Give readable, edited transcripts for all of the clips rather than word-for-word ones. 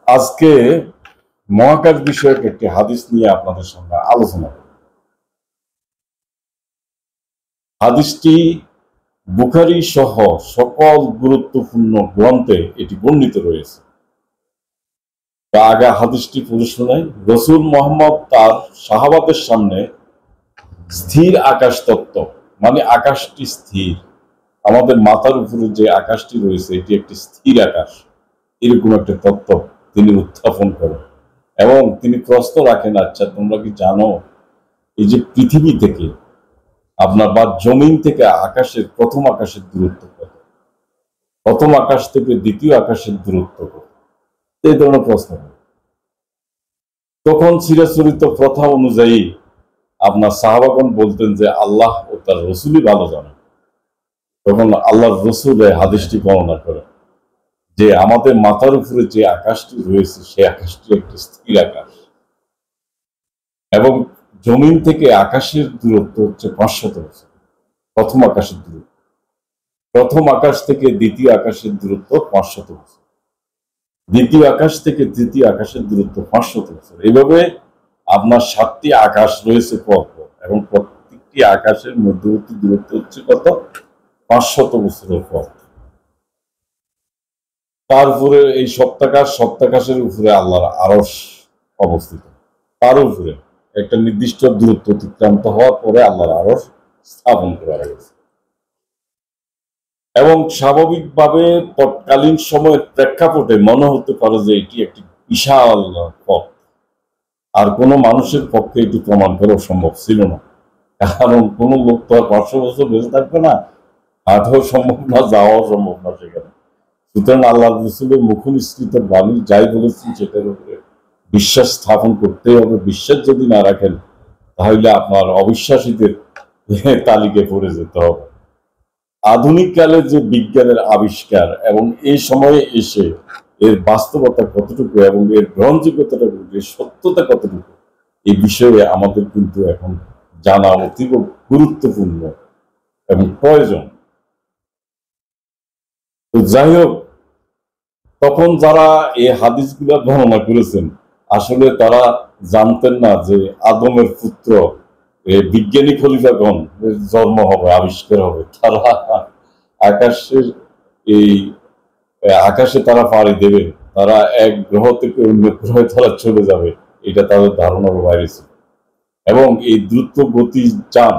আজকে মহাকাশ বিষয়ক একটি হাদিস নিয়ে আপনাদের সঙ্গে আলোচনা করব। হাদিসটি বুখারী সহ সকল গুরুত্বপূর্ণ গ্রন্থে এটি বর্ণিত রয়েছে। আগে হাদিসটি পড়ে শোনাই। রসুল মোহাম্মদ তার সাহাবাদের সামনে স্থির আকাশ তত্ত্ব, মানে আকাশটি স্থির, আমাদের মাথার উপরে যে আকাশটি রয়েছে এটি একটি স্থির আকাশ, এরকম একটা তত্ত্ব তিনি উত্থাপন করেন এবং তিনি প্রশ্ন রাখেন, আচ্ছা তোমরা কি জানো এই যে পৃথিবী থেকে আপনার বা জমিন থেকে প্রথম আকাশের দূরত্ব কত, প্রথম আকাশ থেকে দ্বিতীয় আকাশের দূরত্ব কত, এই ধরনের প্রশ্ন। তখন চিরাচরিত প্রথা অনুযায়ী আপনার সাহাবাগণ বলতেন যে আল্লাহ ও তার রসুলই ভালো জানেন। তখন আল্লাহর রসুল হাদিসটি বর্ণনা করেন যে আমাদের মাথার উপরে যে আকাশটি রয়েছে সেই আকাশটি একটি স্থির আকাশ এবং জমিন থেকে আকাশের দূরত্ব হচ্ছে 500 বছর। প্রথম আকাশের দূরত্ব, প্রথম আকাশ থেকে দ্বিতীয় আকাশের দূরত্ব 500 বছর, দ্বিতীয় আকাশ থেকে তৃতীয় আকাশের দূরত্ব 500 বছর। এইভাবে আপনার 7টি আকাশ রয়েছে পরপর এবং প্রত্যেকটি আকাশের মধ্যবর্তী দূরত্ব হচ্ছে কত, 500 বছরের পর। তার উপরে এই সপ্তাকাশের উপরে আল্লাহর আরশ অবস্থিত, তার উপরে একটা নির্দিষ্ট দূরত্ব অতিক্রান্ত হওয়ার পরে আল্লাহর আরশ স্থাপন করা হয়েছে এবং স্বাভাবিকভাবে তৎকালীন সময়ের প্রেক্ষাপটে মনে হতে পারে যে এটি একটি বিশাল পথ, আর কোনো মানুষের পক্ষে এটি প্রমাণ করা সম্ভব ছিল না, কারণ কোনো লোক তো আর 500 বছর বেঁচে থাকবে না, হাঁটাও সম্ভব না, যাওয়াও সম্ভব না সেখানে। সুতরাং আল্লাহ রসুলের মুখনিসৃত বাণী যাই বলেছেন সেটার উপরে বিশ্বাস স্থাপন করতেই হবে। বিশ্বাস যদি না রাখেন তাহলে আপনার অবিশ্বাসীদের তালিকায় পড়ে যেতে হবে। আধুনিক কালে যে বিজ্ঞানের আবিষ্কার এবং এই সময়ে এসে এর বাস্তবতা কতটুকু এবং এর গ্রহণযোগ্যতাটা, এর সত্যতা কতটুকু, এই বিষয়ে আমাদের কিন্তু এখন জানা অতীব গুরুত্বপূর্ণ এবং প্রয়োজন। তো যাই হোক, তখন যারা এই হাদিসগুলো বর্ণনা করেছেন আসলে তারা জানতেন না যে আদমের পুত্র বিজ্ঞানী খলিফাগণ জন্ম হবে, আবিষ্কার হবে, তারা আকাশের এই আকাশে তারা পাড়ি দেবে, তারা এক গ্রহ থেকে অন্য গ্রহে তারা চলে যাবে, এটা তাদের ধারণার বাইরে ছিল। এবং এই দ্রুত গতি যান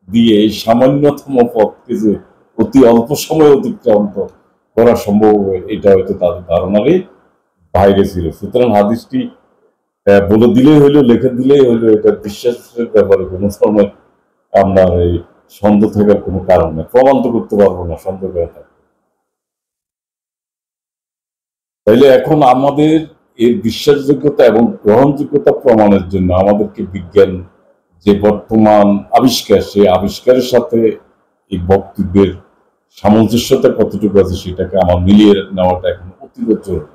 দিয়ে এই সামান্যতম পথকে যে অতি অল্প সময় অতিক্রান্ত করা সম্ভব হবে, এটা হয়তো তাদের ধারণারই বাইরে ছিল। সুতরাং হাদিসটি বলে দিলেই হইলো, লিখে দিলেই হইলো, এটা বিশ্বাসের ব্যাপারে কোনো সময় আপনার এই সন্দেহ থাকার কোনো কারণ নেই, প্রমাণ তো করতে পারবো না সন্দেহ করে থাকে। তাইলে এখন আমাদের এর বিশ্বাসযোগ্যতা এবং গ্রহণযোগ্যতা প্রমাণের জন্য আমাদেরকে বিজ্ঞান যে বর্তমান আবিষ্কার, সেই আবিষ্কারের সাথে এই বক্তব্যের সামঞ্জস্যতা কতটুকু আছে সেটাকে আমার মিলিয়ে নেওয়াটা এখন অতীব জরুরি।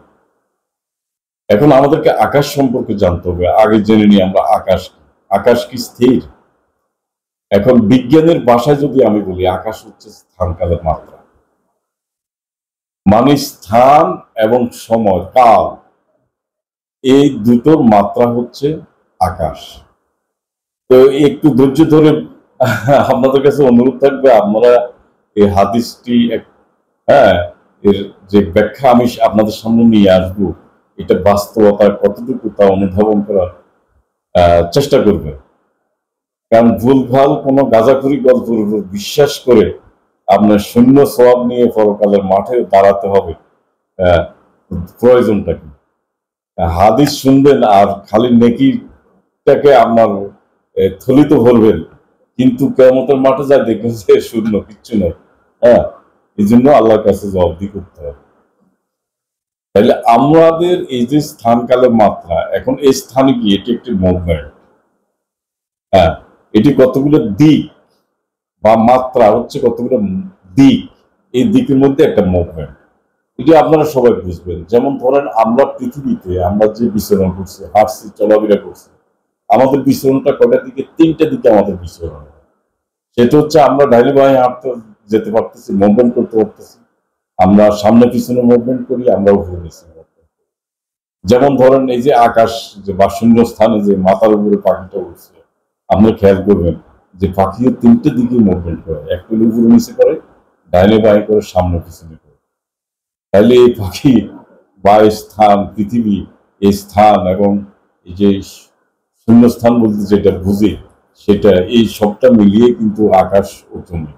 এখন আমাদেরকে আকাশ সম্পর্কে জানতে হবে। আগে জেনে নিই আমরা আকাশ কি স্থির? এখন বিজ্ঞানের ভাষায় যদি আমি বলি, আকাশ হচ্ছে স্থানকালের মাত্রা, মানে স্থান এবং সময়, কাল, এই দুটোর মাত্রা হচ্ছে আকাশ। তো একটু ধৈর্য ধরে আপনাদের কাছে অনুরোধ থাকবে, আপনারা এই হাদিসটি এর যে ব্যাখ্যা আমি আপনাদের সামনে নিয়ে আসবো, এটা বাস্তবতার কতটুকু তা অনুধাবন করার চেষ্টা করবে। কারণ ভুলভাল কোনো গাঁজাখুরি গল্পের উপর বিশ্বাস করে আপনার শূন্য সওয়াব নিয়ে পরকালের মাঠে দাঁড়াতে হবে, প্রয়োজনটা কি? হাদিস শুনবেন আর খালি নেকিটাকে আপনার থলিত ভরবেন, কিন্তু কিয়ামতের মাঠে যা দেখবেন যে শূন্য, কিচ্ছু নেই। এই জন্য আল্লাহর কাছে জবাবদিহি করতে হবে। তাহলে আমাদের এই যে স্থানকালের মাত্রা, এখন এই স্থানে কি এটি একটি মুভমেন্ট, এটি কতগুলো দিক বা মাত্রা হচ্ছে কতগুলো দিক, এই দিকের মধ্যে একটা মুভমেন্ট, এটি আপনারা সবাই বুঝবেন। যেমন ধরেন আমরা পৃথিবীতে আমরা যে বিচরণ করছি, হাঁটছি, চলাফেরা করছি, আমাদের বিচরণটা কয়টা দিকে? 3টে দিকে আমাদের বিচরণ। সেটা হচ্ছে আমরা ঢাইলি বাই হাঁটতে যেতে পারতেছি, মুভমেন্ট করতে পারতেছি, আমরা সামনে পিছনে মুভমেন্ট করি, আমরা উপরে নিচে মুভমেন্ট করি। যেমন ধরেন এই যে আকাশ, যে বা শূন্য স্থানে যে মাথার উপরে পাখিটা উঠছে, আপনি খেয়াল করবেন যে পাখিও তিনটে দিকে মুভমেন্ট করে, একটা হলো উপরে নিচে করে, ডাইনে বাঁয়ে করে, সামনে পিছনে করে। তাহলে এই পাখি বা এই স্থান, পৃথিবী, এই স্থান এবং এই যে শূন্যস্থান বলতে যেটা বুঝি, সেটা এই সবটা মিলিয়ে কিন্তু আকাশ ও জমি।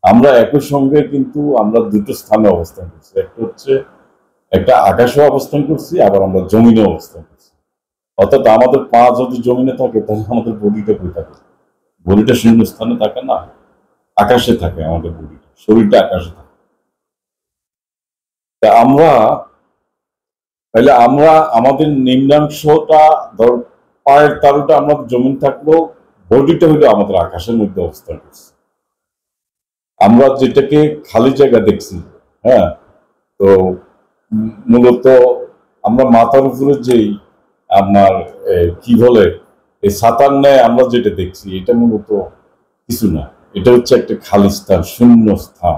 আমরা একই সঙ্গে কিন্তু আমরা দুটো স্থানে অবস্থান করছি, একটা হচ্ছে একটা আকাশে অবস্থান করছি, আবার আমরা জমিনে অবস্থান করছি। অর্থাৎ আমাদের পা যদি জমিনে থাকে তাহলে আমাদের বডিটা কই থাকে? বডিটা শূন্য স্থানে থাকে না, আকাশে থাকে। আমাদের বডিটা, শরীরটা আকাশে থাকে। তা আমরা তাহলে আমরা আমাদের নিম্নাংশটা ধর পায়ের তালুটা আমাদের জমিন থাকলেও বডিটা হলো আমাদের আকাশের মধ্যে অবস্থান করছে। আমরা যেটাকে খালি জায়গা দেখছি, হ্যাঁ, তো মূলত আমরা মাথার উপরে যেই আপনার কি বলে এই ছাতার ন্যায় আমরা যেটা দেখছি, এটা মূলত কিছু না। এটা হচ্ছে একটা খালি স্থান, শূন্য স্থান।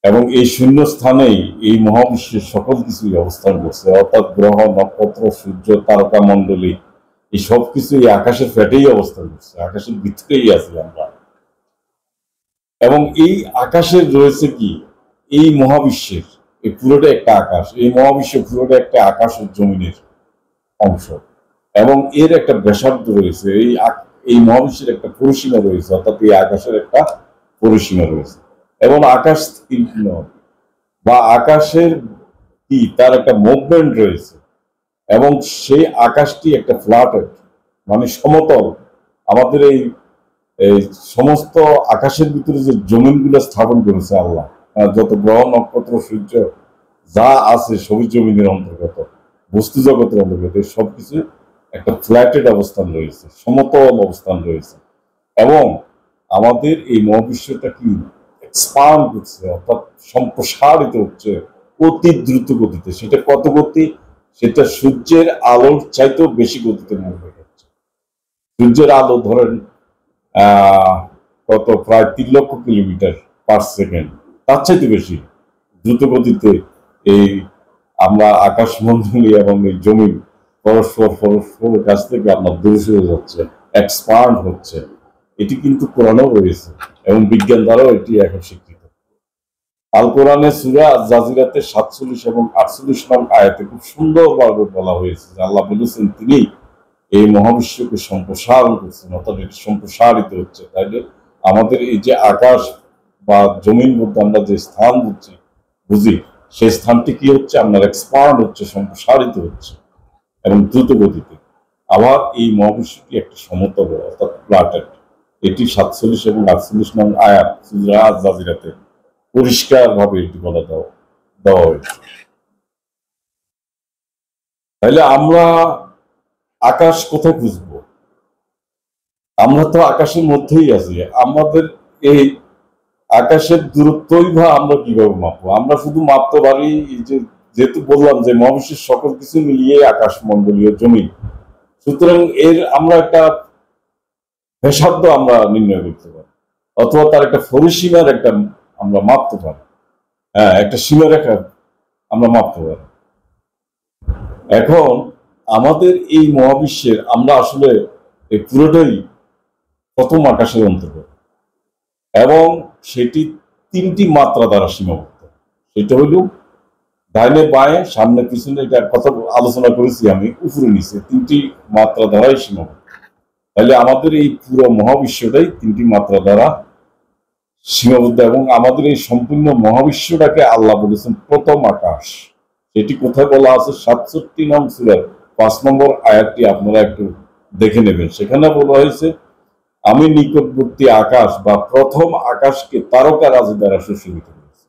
এবং এই শূন্য স্থানেই এই মহাবিশ্বের সকল কিছুই অবস্থান করছে, অর্থাৎ গ্রহ, নক্ষত্র, সূর্য, তারকা মণ্ডলী, এই সব কিছু এই আকাশের ফ্যাটেই অবস্থান করছে, আকাশের ভিতরেই আছি আমরা। এবং এই আকাশের রয়েছে কি, এই মহাবিশ্বের এই পুরোটা একটা আকাশ, এই মহাবিশ্বের পুরোটা একটা আকাশ ও জমিনের অংশ। এবং এর একটা ব্যাসার্ধ রয়েছে, এই মহাবিশ্বের একটা পরিসীমা রয়েছে, অর্থাৎ এই আকাশের একটা পরিসীমা রয়েছে। এবং আকাশ স্থির নয়, বা আকাশের কি তার একটা মুভমেন্ট রয়েছে। এবং সেই আকাশটি একটা ফ্ল্যাটেড, মানে সমতল। আমাদের এই এই সমস্ত আকাশের ভিতরে যে জমিনগুলো স্থাপন করেছে আল্লাহ, যত গ্রহ, নক্ষত্র, সূর্য যা আছে সবই জমিনের অন্তর্গত, বস্তু জগতের অন্তর্গত, সবকিছু একটা ফ্ল্যাটেড অবস্থান রয়েছে, সমতল অবস্থান রয়েছে। এবং আমাদের এই মহাবিশ্বটা কি এক্সপান্ড হচ্ছে, অর্থাৎ সম্প্রসারিত হচ্ছে অতি দ্রুত গতিতে। সেটা কত গতি? সেটা সূর্যের আলোর চাইতেও বেশি গতিতে মুভমেন্ট হচ্ছে। সূর্যের আলো ধরেন কত, প্রায় 3 লক্ষ কিলোমিটার/সেকেন্ড, তার চাইতে বেশি দ্রুত গতিতে এই আমরা আকাশমণ্ডলী এবং এই জমি পরস্পরের কাছ থেকে আপনার দূরে সরে যাচ্ছে, এক্সপান্ড হচ্ছে। এটি কিন্তু কোরআনেও রয়েছে এবং বিজ্ঞান দ্বারাও এটি এখন স্বীকৃত। আল কোরআনে সূরা জাজিরাতে 47 এবং 48 নং আয়াতে খুব সুন্দরভাবে বলা হয়েছে যে আল্লাহ বলেছেন তিনি এই মহাবিশ্বকে সম্প্রসারণ করছেন, অর্থাৎ এটি সম্প্রসারিত হচ্ছে। তাইলে আমাদের এই যে আকাশ বা জমিন মধ্যে আমরা যে স্থান বুঝি, সেই স্থানটি কি হচ্ছে? আপনার এক্সপান্ড হচ্ছে, সম্প্রসারিত হচ্ছে এবং দ্রুত গতিতে। আবার এই মহাবিশ্বটি একটা সমতল, অর্থাৎ ফ্ল্যাটেড। এটি 47 এবং 48 নং আয়াত সূরা জাজিরাতে পরিষ্কার ভাবে এটি বলা দেওয়া হয়েছে। তাহলে আমরা আকাশ কোথায় খুঁজবো? আমরা তো আকাশের মধ্যেই আছি। আমাদের এই আকাশের দূরত্বই বা আমরা কিভাবে মাপবো? আমরা শুধু মাপতে পারি যেহেতু বললাম যে মহাবিশ্বের সকল কিছু মিলিয়ে আকাশমণ্ডলীয় জমি, সুতরাং এর আমরা একটা ব্যাসার্ধ আমরা নির্ণয় করতে পারি, অথবা তার একটা পরিসীমার একটা আমরা মাপতে পারি। হ্যাঁ, একটা সীমারেখা আমরা মাপতে পারি। এখন আমাদের এই মহাবিশ্বের আমরা আসলে এই পুরোটাই প্রথম আকাশের অন্তর্গত, এবং সেটি 3টি মাত্রা দ্বারা সীমাবদ্ধ। সেটা হইল ডাইনে বাঁয়ে, সামনে পিছনে, এটা কথা আলোচনা করেছি আমি, উপরে নিচে 3টি মাত্রা দ্বারাই সীমাবদ্ধ। তাহলে আমাদের এই পুরো মহাবিশ্বটাই 3টি মাত্রা দ্বারা সীমাবদ্ধ। এবং আমাদের এই সম্পূর্ণ মহাবিশ্বটাকে আল্লাহ বলেছেন প্রথম আকাশ। এটি কোথায় বলা আছে? 67 নং সূরার 5 নম্বর আয়াতটি আপনারা একটু দেখে নেবেন। সেখানে বলা হয়েছে, আমি নিকটবর্তী আকাশ বা প্রথম আকাশকে তারকা রাজি দ্বারা সুশোভিত করেছি।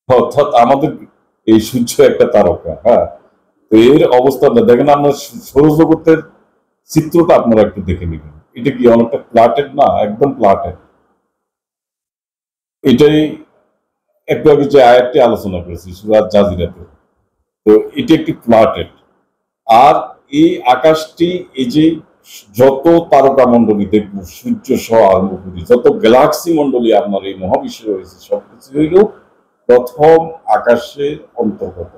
অর্থাৎ আমাদের এই সূর্য একটা তারকা। হ্যাঁ, তো এর অবস্থাটা দেখেন, আমরা সৌরজগতের চিত্রটা আপনারা একটু দেখে নেবেন। এটা কি অনেকটা প্লাটেড না? একদম প্লাটেড। এটাই একটু আগে যে আয়াতটি আলোচনা করেছি সূরা জাজিরাতে, তো এটি একটি প্লাটেড। আর এই আকাশটি, এই যে যত তারকা মন্ডলী দেখবো, সূর্য সহ আরম্ভ করি, যত গ্যালাক্সি মন্ডলী আপনার এই মহাবিশ্বে রয়েছে, সবকিছু হইল প্রথম আকাশের অন্তর্গত।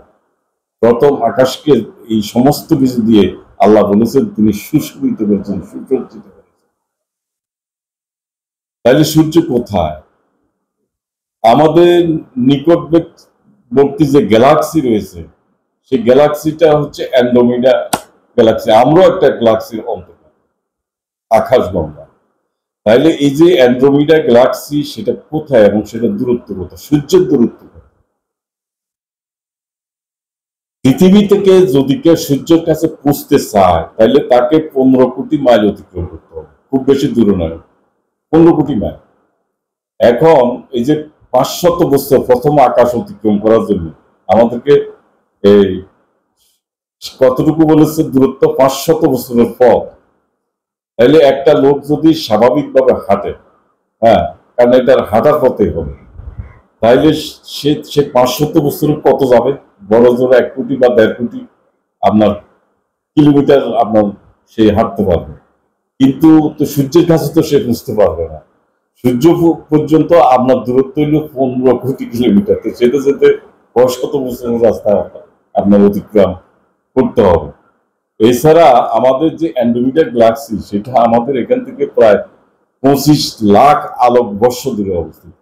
প্রথম আকাশকে এই সমস্ত কিছু দিয়ে আল্লাহ বলেছেন তিনি সুশোভিত করেছেন, সুসজ্জিত করেছেন। তাহলে সূর্য কোথায়? আমাদের নিকটবর্তী যে গ্যালাক্সি রয়েছে সেই গ্যালাক্সিটা হচ্ছে অ্যান্ড্রোমিডা গ্যালাক্সি। আমরাও একটা গ্যালাক্সির অন্তর্গত, আকাশগঙ্গা। তাইলে এই যে অ্যান্ড্রোমিডা গ্যালাক্সি সেটা কোথায় এবং সেটা দূরত্ব কত? সূর্যের দূরত্ব কত? পৃথিবী থেকে যদি কেউ সূর্যের কাছে পৌঁছতে চায় তাহলে তাকে 15 কোটি মাইল অতিক্রম করতে হবে, খুব বেশি দূরে নয়, 15 কোটি মাইল। এখন এই যে 500 বছর প্রথম আকাশ অতিক্রম করার জন্য আমাদেরকে এই কতটুকু বলেছে দূরত্ব? 500 বছরের পথ। তাহলে একটা লোক যদি স্বাভাবিকভাবে হাঁটে, হ্যাঁ, কারণ এটার হাঁটার পথে হবে, তাইলে সে সে 500 বছরের কত যাবে? বড় জোর 1 কোটি বা 1.5 কোটি আপনার কিলোমিটার আপনার সে হাঁটতে পারবে। কিন্তু তো সূর্যের কাছে তো সে বুঝতে পারবে না। সূর্য পর্যন্ত আপনার দূরত্ব হইল 15 কোটি কিলোমিটার। তো যেতে যেতে কত বছরের রাস্তা আপনার অতিক্রম করতে হবে। এছাড়া আমাদের যে অ্যান্ড্রোমিডা গ্যালাক্সি সেটা আমাদের এখান থেকে প্রায় 25 লাখ আলোকবর্ষ দূরে অবস্থিত।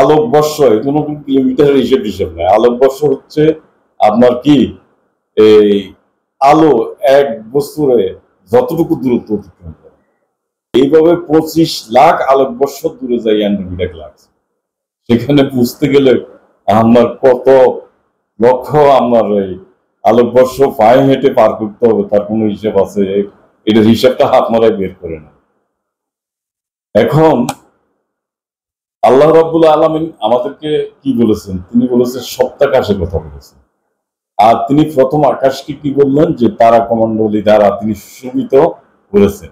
আলোকবর্ষ এগুলো কিলোমিটারের হিসেব নেয়। আলোকবর্ষ হচ্ছে আপনার কি এই আলো 1 বছরে যতটুকু দূরত্ব অতিক্রম করে, এইভাবে 25 লাখ আলোকবর্ষ দূরে যায় অ্যান্ড্রোমিডা গ্যালাক্সি। সেখানে বুঝতে গেলে আপনার কত লক্ষ আপনার এই আলোকবর্ষ পায়ে হেঁটে পার করতে হবে, তার কোনো হিসাব আছে? এটার হিসাবটা আপনারা বের করে না। এখন আল্লাহ রাব্বুল আলামিন আমাদেরকে কি বলেছেন? তিনি বলেছেন সপ্তাকাশের কথা বলেছেন। আর তিনি প্রথম আকাশকে কি বললেন? যে তারা কমণ্ডলী দ্বারা তিনি সুশোভিত করেছেন।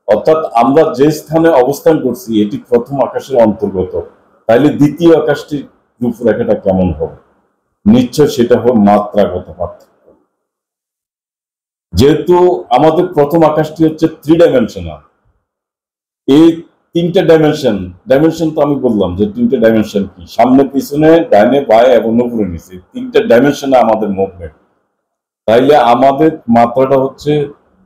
অর্থাৎ আমরা যে স্থানে অবস্থান করছি এটি প্রথম আকাশের অন্তর্গত। তাইলে দ্বিতীয় আকাশটির রূপরেখাটা কেমন হবে? নিশ্চয় সেটা হবে মাত্রাগত পার্থক্য। যেহেতু আমাদের প্রথম আকাশটি হচ্ছে 3 ডাইমেনশনাল, এই 3টা ডাইমেনশন তো আমি বললাম যে 3টা ডাইমেনশন কি? সামনে পিছনে, ডাইনে বায়ে এবং উপরে নিচে, 3টা ডাইমেনশনে আমাদের মুভমেন্ট। তাইলে আমাদের মাত্রাটা হচ্ছে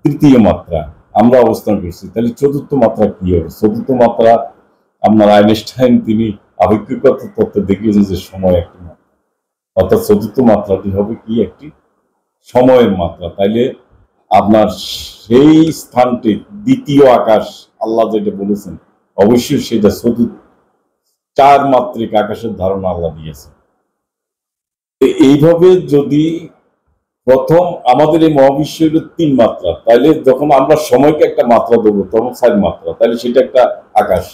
তৃতীয় মাত্রা, আমরা অবস্থান করছি। তাহলে চতুর্থ মাত্রা কি হবে? চতুর্থ মাত্রা আপনার আইনস্টাইন তিনি আপেক্ষিকতার তত্ত্বে দেখিয়েছেন যে সময় একটি মাত্রা, অর্থাৎ চতুর্থ মাত্রাটি হবে কি? একটি সময়ের মাত্রা। তাইলে আপনার সেই স্থানটি দ্বিতীয় আকাশ আল্লাহ যেটা বলেছেন অবশ্যই সেটা 4 মাত্রিক আকাশের ধারণা আল্লাহ দিয়েছে। এইভাবে যদি প্রথম আমাদের এই মহাবিশ্ব হলো 3 মাত্রা, তাইলে যখন আমরা সময়কে একটা মাত্রা দেবো তখন 4 মাত্রা, তাহলে সেটা একটা আকাশ।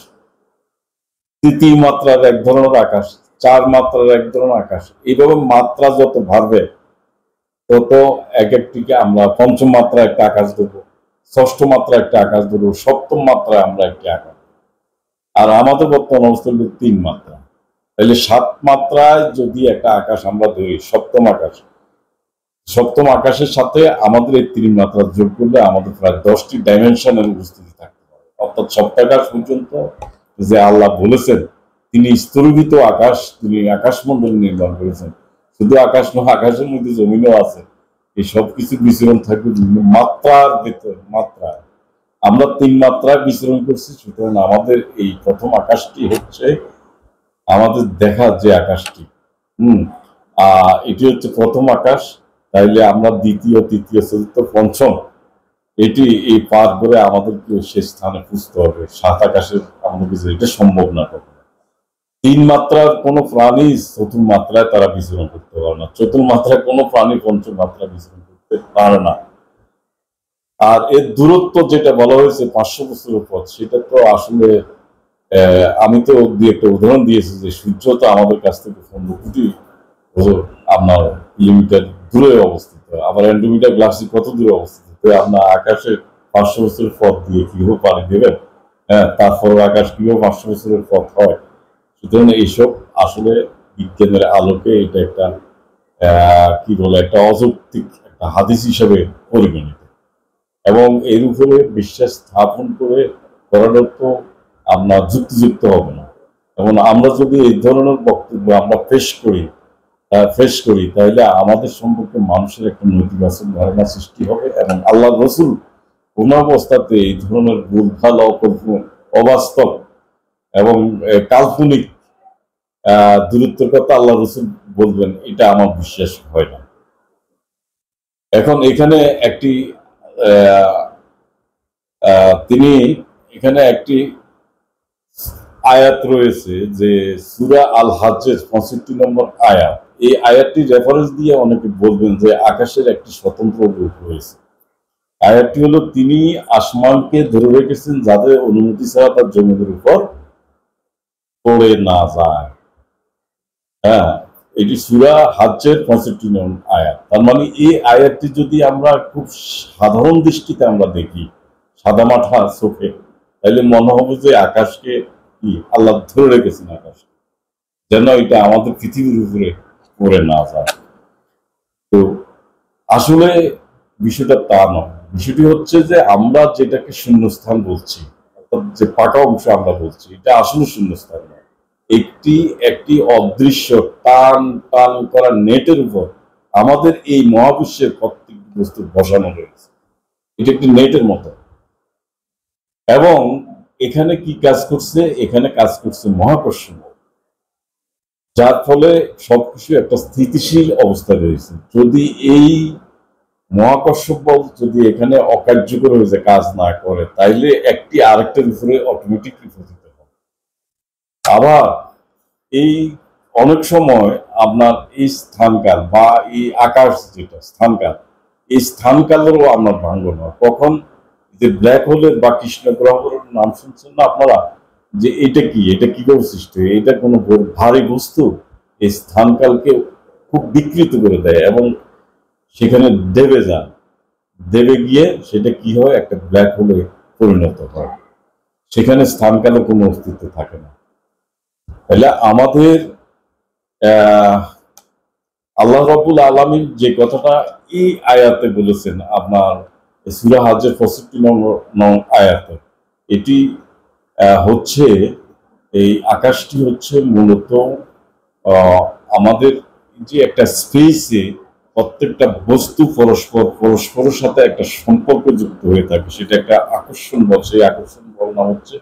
তৃতীয় মাত্রার এক ধরনের আকাশ, 4 মাত্রার এক ধরনের আকাশ। এইভাবে মাত্রা যত বাড়বে তত এক একটিকে আমরা পঞ্চম মাত্রা একটা আকাশ দেবো, ষষ্ঠ মাত্রা একটা আকাশ দেবো, সপ্তম মাত্রায় আমরা একটি আকাশ। আর আমাদের বর্তমান অবস্থা হলো 3 মাত্রা। তাহলে 7 মাত্রায় যদি একটা আকাশ আমরা ধরি, সপ্তম আকাশের সাথে আমাদের এই 3 মাত্রা যোগ করলে আমাদের প্রায় 10টি ডাইমেনশনের উপস্থিতি থাকতে পারে। অর্থাৎ সপ্তাকাশ পর্যন্ত যে আল্লাহ বলেছেন তিনি স্থূলভূত আকাশ, তিনি আকাশমণ্ডল নির্মাণ করেছেন। শুধু আকাশ নয়, আকাশের মধ্যে জমিনও আছে। এই সবকিছু বিচরণ থাকবে বিভিন্ন মাত্রার ভেতর মাত্রায়। আমরা 3 মাত্রায় বিচরণ করছি। সুতরাং আমাদের এই প্রথম আকাশটি হচ্ছে আমাদের দেখা যে আকাশটি, এটি হচ্ছে প্রথম আকাশ। তাইলে আমরা দ্বিতীয়, তৃতীয়, চতুর্থ, পঞ্চম এটি এই পার করে আমাদেরকে সে স্থানে পুষতে হবে। 7 আকাশের আমাদের কিছু এটা সম্ভব না। 3 মাত্রার কোনো প্রাণী 4র্থ মাত্রায় তারা বিচরণ করতে পারে না, 4র্থ মাত্রায় কোনো প্রাণী 5ম মাত্রায় বিচরণ করতে পারে না। আর এর দূরত্ব যেটা বলা হয়েছে 500 বছরের পথ, সেটা তো আসলে আমি তো একটা উদাহরণ দিয়েছি যে সূর্য তো আমাদের কাছ থেকে 15 কোটি আপনার কিলোমিটার দূরে অবস্থিত। আবার অ্যান্ড্রোমিডা গ্যালাক্সি কত দূরে অবস্থিত? আপনার আকাশে 500 বছরের পথ দিয়ে কিভাবে পাড়ি দেবেন? হ্যাঁ, তারপর আকাশ কিভাবে 500 বছরের পথ হয়? সুতরাং এইসব আসলে বিজ্ঞানের আলোকে এটা একটা কি বলে একটা অযৌক্তিক একটা হাদিস হিসেবে পরিগণিত, এবং এর উপরে বিশ্বাস স্থাপন করার তো আমরা যুক্তিযুক্ত হবে না। এবং আমরা যদি এই ধরনের বক্তব্য আমরা পেশ করি ফেস করি, তাহলে আমাদের সম্পর্কে মানুষের একটা নেতিবাচক ধারণা সৃষ্টি হবে এবং আল্লাহ রসুল কোন অবস্থাতে এই ধরনের ভুলভাল অবাস্তব এবং কাল্পনিক দূরত্বের কথা আল্লাহ রসুল বলবেন, এটা আমার বিশ্বাস হয় না। এখন এখানে একটি তিনি এখানে একটি আয়াত রয়েছে যে সূরা আল হাজ্জের 65 নম্বর আয়াত। এই আয়াতটি রেফারেন্স দিয়ে অনেকে বলবেন যে আকাশের একটি স্বতন্ত্র রূপ রয়েছে। আয়াতটি হলো, তিনি আসমানকে ধরে রেখেছেন যাদের অনুমতি ছাড়া তার জমিনের উপর পড়ে না যায়। হ্যাঁ, এটি সূরা হাজ্জের 65 নম্বর আয়াত। তার মানে এই আয়াতটি যদি আমরা খুব সাধারণ দৃষ্টিতে আমরা দেখি, সাদামাঠা চোখে, তাহলে মনে হবে যে আকাশকে কি আল্লাহ ধরে রেখেছেন, আকাশকে যেন এটা আমাদের পৃথিবীর উপরে পড়ে না যায়। তো আসলে বিষয়টা তা নয়। বিষয়টি হচ্ছে যে আমরা যেটাকে শূন্যস্থান বলছি, অর্থাৎ যে পাকা অংশ আমরা বলছি, এটা আসলে শূন্যস্থান নয়। একটি অদৃশ্য টান টান করা নেটের উপর আমাদের এই মহাবিশ্বের প্রত্যেকটি বস্তু বসানো রয়েছে। এটা একটি নেটের মতো। এবং এখানে কি কাজ করছে? এখানে কাজ করছে মহাকর্ষণ, যার ফলে সবকিছু একটা স্থিতিশীল অবস্থায় রয়েছে। যদি এই মহাকর্ষ বল যদি এখানে অকার্যকর হয়ে যায়, কাজ না করে, তাইলে একটি আরেকটার উপরে অটোমেটিকলি পতিত হবে। আবার এই অনেক সময় আপনার এই স্থানকাল বা এই আকাশ যেটা স্থানকাল, এই স্থানকালেরও আপনার ভাঙ্গন হয়। কখন যে ব্ল্যাক হোলের বা কৃষ্ণ গ্রহের নাম শুনছেন না আপনারা, যে এটা কি করে সৃষ্টি হয়? এটা কোনো ভারী বস্তু এই স্থানকালকে খুব বিকৃত করে দেয় এবং সেখানে দেবে যায়, দেবে গিয়ে সেটা কি হয়, একটা ব্ল্যাক হোলে পরিণত হয়। সেখানে স্থানকালের কোনো অস্তিত্ব থাকে না। তাহলে আমাদের আল্লাহ রাব্বুল আলামিন যে কথাটা এই আয়াতে বলেছেন, আপনার সূরা হাজ্জের 65 নং আয়াতে, এটি হচ্ছে এই আকাশটি হচ্ছে মূলত আমাদের যে একটা স্পেসে প্রত্যেকটা বস্তু পরস্পরের সাথে একটা সম্পর্ক যুক্ত হয়ে থাকে, সেটা একটা আকর্ষণ বল। সেই আকর্ষণ বল নাম হচ্ছে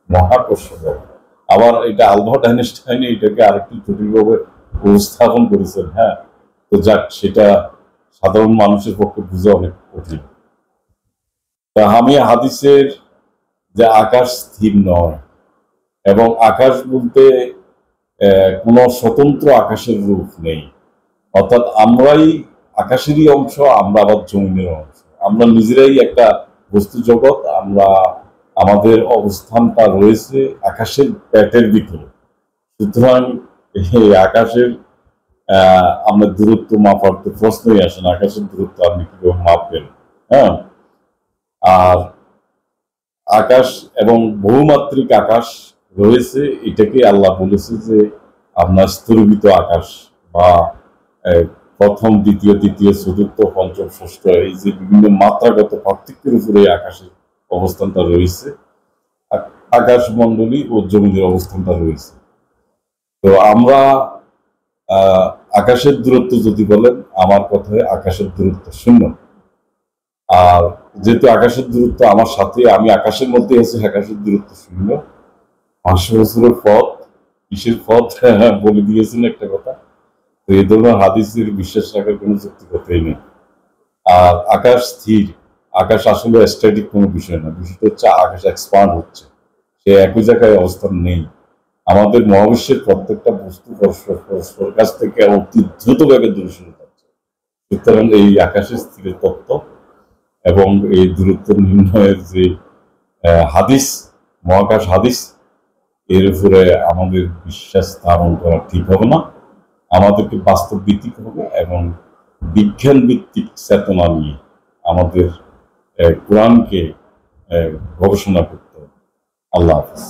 মহাকর্ষণ বল। আবার এটা আলবার্ট আইনস্টাইন এটাকে আরেকটু জটিলভাবে উপস্থাপন করেছেন। হ্যাঁ, তো যাক, সেটা সাধারণ মানুষের পক্ষে বোঝা অনেক কঠিন। তা আমি হাদিসের যে আকাশ স্থির নয় এবং আকাশ বলতে কোনো স্বতন্ত্র আকাশের রূপ নেই, অর্থাৎ আমরাই আকাশেরই অংশ, আমরা আবার জমিনের অংশ, আমরা নিজেরাই একটা বস্তু জগৎ। আমরা আমাদের অবস্থানটা রয়েছে আকাশের পেটের ভিতরে। সুতরাং এই আকাশের আমরা দূরত্ব মাপার তো প্রশ্নই আসে না। আকাশের দূরত্ব আপনি কিভাবে মাপবেন? হ্যাঁ, আর আকাশ এবং বহুমাত্রিক আকাশ রয়েছে, এটাকে আল্লাহ বলেছে যে আপনার স্তরীভূত আকাশ বা প্রথম, দ্বিতীয়, তৃতীয়, চতুর্থ, পঞ্চম, ষষ্ঠ, এই যে বিভিন্ন মাত্রাগত পার্থক্যের উপরে আকাশের অবস্থানটা রয়েছে, আকাশ মণ্ডলী ও জমিনের অবস্থানটা রয়েছে। তো আমরা আকাশের দূরত্ব যদি বলেন, আমার কথায় আকাশের দূরত্ব শূন্য। আর যেহেতু আকাশের দূরত্ব আমার সাথে, আমি আকাশের মধ্যে আছি, আকাশের দূরত্ব শূন্য। 500 বছরের পথ, কিসের পথ বলে দিয়েছেন একটা কথা। তো এই ধরনের হাদিসের বিশ্বাস রাখার কোনো যৌক্তিকতাই নেই। আর আকাশ স্থির, আকাশ আসলে স্ট্যাটিক কোনো বিষয় না। বিষয়টা হচ্ছে আকাশ এক্সপান্ড হচ্ছে, সে একই জায়গায় অবস্থান নেই। আমাদের মহাবিশ্বের প্রত্যেকটা বস্তু পরস্পর কাছ থেকে অতি দ্রুত বেগে দূরে সরে যাচ্ছে। সুতরাং এই আকাশের স্থিরের তত্ত্ব এবং এই দূরত্ব নির্ণয়ের যে হাদিস, মহাকাশ হাদিস, এর উপরে আমাদের বিশ্বাস স্থাপন করা ঠিক হবে না। আমাদেরকে বাস্তব ভিত্তিক হবে এবং বিজ্ঞান ভিত্তিক চেতনা নিয়ে আমাদের কোরআনকে গবেষণা করতে হবে। আল্লাহ হাফিজ।